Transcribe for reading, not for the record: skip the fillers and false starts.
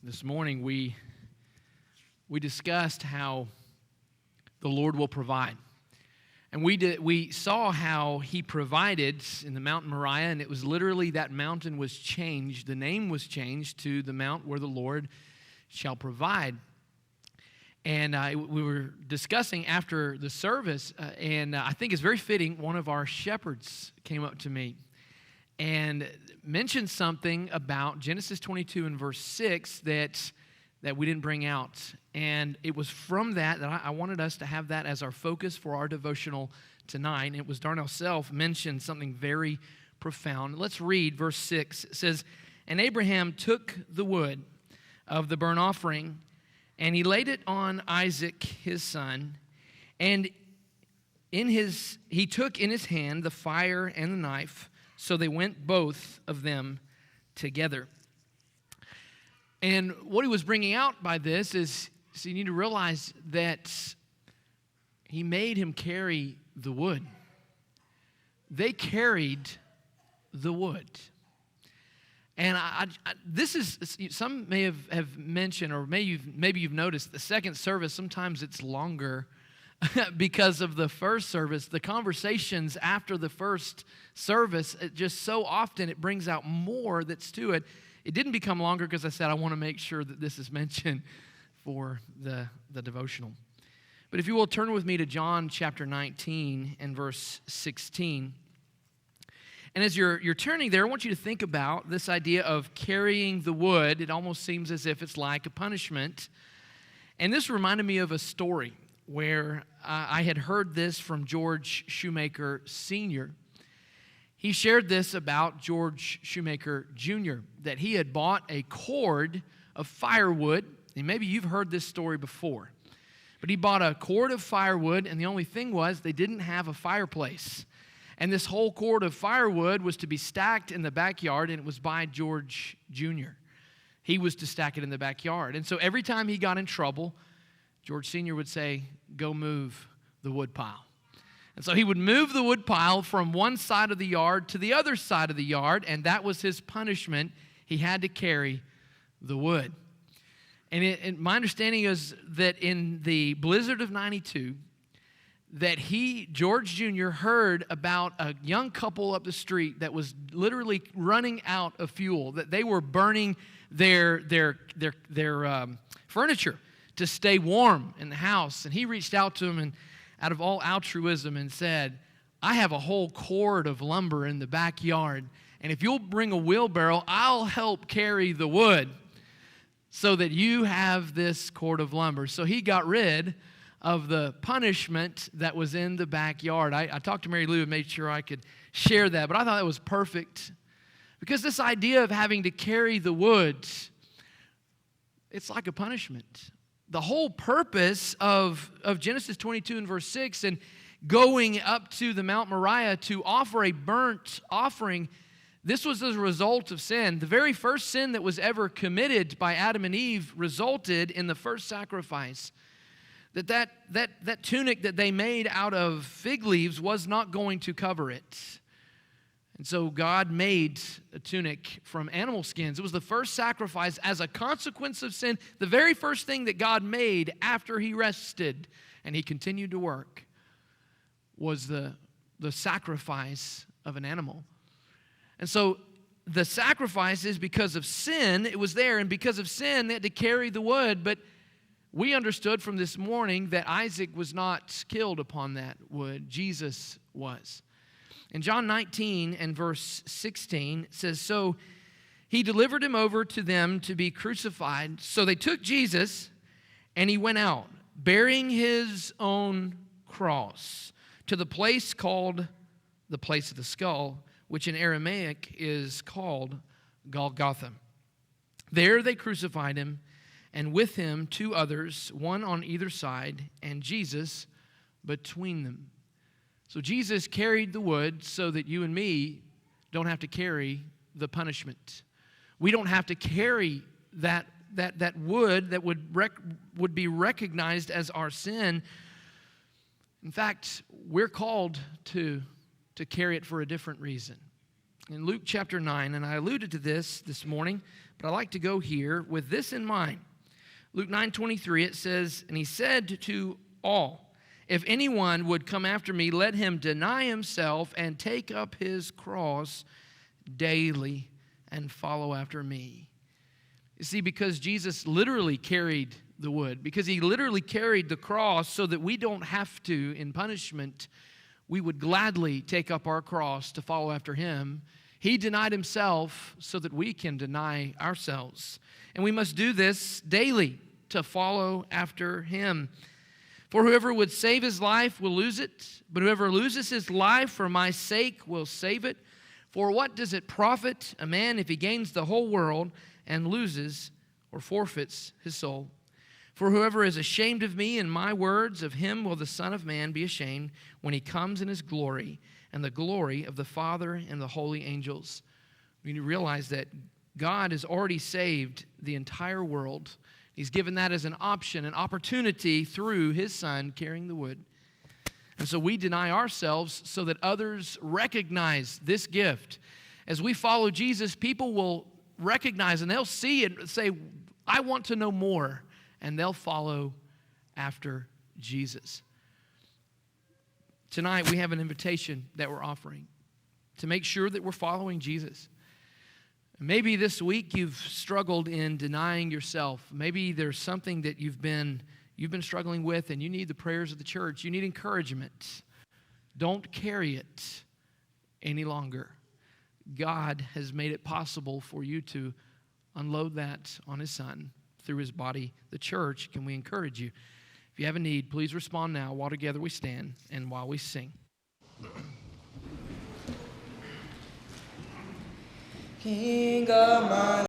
This morning we discussed how the Lord will provide. And we saw how He provided in the Mount Moriah, and it was literally that mountain was changed. The name was changed to the mount where the Lord shall provide. And we were discussing after the service, and I think it's very fitting, one of our shepherds came up to me and mentioned something about Genesis 22 and verse 6 that we didn't bring out. And it was from that I wanted us to have that as our focus for our devotional tonight. And it was Darnell Self mentioned something very profound. Let's read verse 6. It says, "And Abraham took the wood of the burnt offering, and he laid it on Isaac his son, and he took in his hand the fire and the knife, so they went both of them together." And what he was bringing out by this is, so you need to realize that he made him carry the wood. They carried the wood. And this is, some may have mentioned, or maybe you've noticed, the second service, sometimes it's longer because of the first service. The conversations after the first service, it just so often it brings out more that's to it. It didn't become longer because I said I want to make sure that this is mentioned for the devotional. But if you will, turn with me to John chapter 19 and verse 16. And as you're turning there, I want you to think about this idea of carrying the wood. It almost seems as if it's like a punishment. And this reminded me of a story where I had heard this from George Shoemaker Sr. He shared this about George Shoemaker Jr., that he had bought a cord of firewood. And maybe you've heard this story before. But he bought a cord of firewood, and the only thing was they didn't have a fireplace. And this whole cord of firewood was to be stacked in the backyard, and it was by George Jr. He was to stack it in the backyard. And so every time he got in trouble, George Sr. would say, "Go move the wood pile." And so he would move the wood pile from one side of the yard to the other side of the yard, and that was his punishment. He had to carry the wood. And my understanding is that in the blizzard of 92, that George Jr., heard about a young couple up the street that was literally running out of fuel, that they were burning their furniture to stay warm in the house. And he reached out to them and out of all altruism and said, "I have a whole cord of lumber in the backyard, and if you'll bring a wheelbarrow, I'll help carry the wood so that you have this cord of lumber." So he got rid of the punishment that was in the backyard. I talked to Mary Lou and made sure I could share that, but I thought that was perfect. Because this idea of having to carry the wood, it's like a punishment. The whole purpose of Genesis 22 and verse 6 and going up to the Mount Moriah to offer a burnt offering, this was as a result of sin. The very first sin that was ever committed by Adam and Eve resulted in the first sacrifice. That tunic that they made out of fig leaves was not going to cover it. And so God made a tunic from animal skins. It was the first sacrifice as a consequence of sin. The very first thing that God made after He rested and He continued to work was the sacrifice of an animal. And so the sacrifice is because of sin. It was there, and because of sin, they had to carry the wood. But we understood from this morning that Isaac was not killed upon that wood. Jesus was. In John 19 and verse 16, it says, "So He delivered Him over to them to be crucified. So they took Jesus, and He went out, bearing His own cross, to the place called the place of the skull, which in Aramaic is called Golgotha. There they crucified Him, and with Him 2 others, one on either side, and Jesus between them." So Jesus carried the wood so that you and me don't have to carry the punishment. We don't have to carry that wood that would be recognized as our sin. In fact, we're called to carry it for a different reason. in Luke chapter 9, and I alluded to this morning, but I like to go here with this in mind. Luke 9:23, it says, "And he said to all, if anyone would come after me, let him deny himself and take up his cross daily and follow after me." You see, because Jesus literally carried the wood, because he literally carried the cross so that we don't have to, in punishment, we would gladly take up our cross to follow after him. He denied himself so that we can deny ourselves. And we must do this daily to follow after him. "For whoever would save his life will lose it, but whoever loses his life for my sake will save it. For what does it profit a man if he gains the whole world and loses or forfeits his soul? For whoever is ashamed of me and my words, of him will the Son of Man be ashamed when he comes in his glory and the glory of the Father and the holy angels." We need to realize that God has already saved the entire world. He's given that as an option, an opportunity through his Son carrying the wood. And so we deny ourselves so that others recognize this gift. As we follow Jesus, people will recognize and they'll see it and say, "I want to know more." And they'll follow after Jesus. Tonight, we have an invitation that we're offering to make sure that we're following Jesus. Maybe this week you've struggled in denying yourself. Maybe there's something that you've been struggling with and you need the prayers of the church. You need encouragement. Don't carry it any longer. God has made it possible for you to unload that on his Son through his body, the church. Can we encourage you? If you have a need, please respond now while together we stand and while we sing. King of my